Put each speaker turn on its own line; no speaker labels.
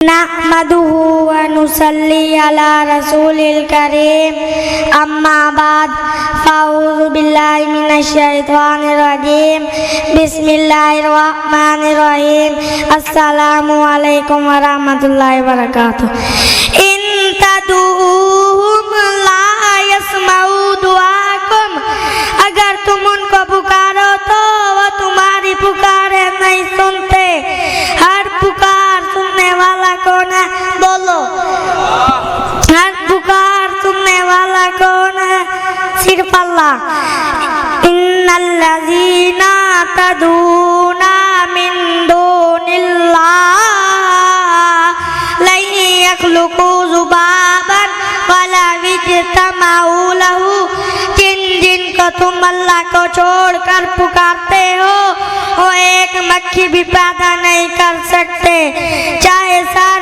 नहमदुहु व नुसल्ली अला रसूलिल करीम अम्मा बाद फ़अऊज़ु बिल्लाहि मिनश शैतानिर रजीम बिस्मिल्लाहिर रहमानिर रहीम अस्सलामु अलैकुम व रहमतुल्लाहि व बरकातुहू इन तदऊहुम ला यस्माउ दुआकुम अगर तुम उनको पुकारो तो वो तुम्हारी पुकारे नहीं सुनते। हर पुकार सुनने वाला कौन है? बोलो, हर पुकार सुनने वाला कौन है? सिर्फ अल्लाह। इन्नल्लज़ीना तदूना मिन दूनिल्लाह लन यख्लुकू ज़ुबाबन वला यज्तमऊ लहू। जिनको तुम अल्लाह को छोड़कर पुकारते हो वो एक मक्खी भी पैदा नहीं कर सकते, चाहे सारे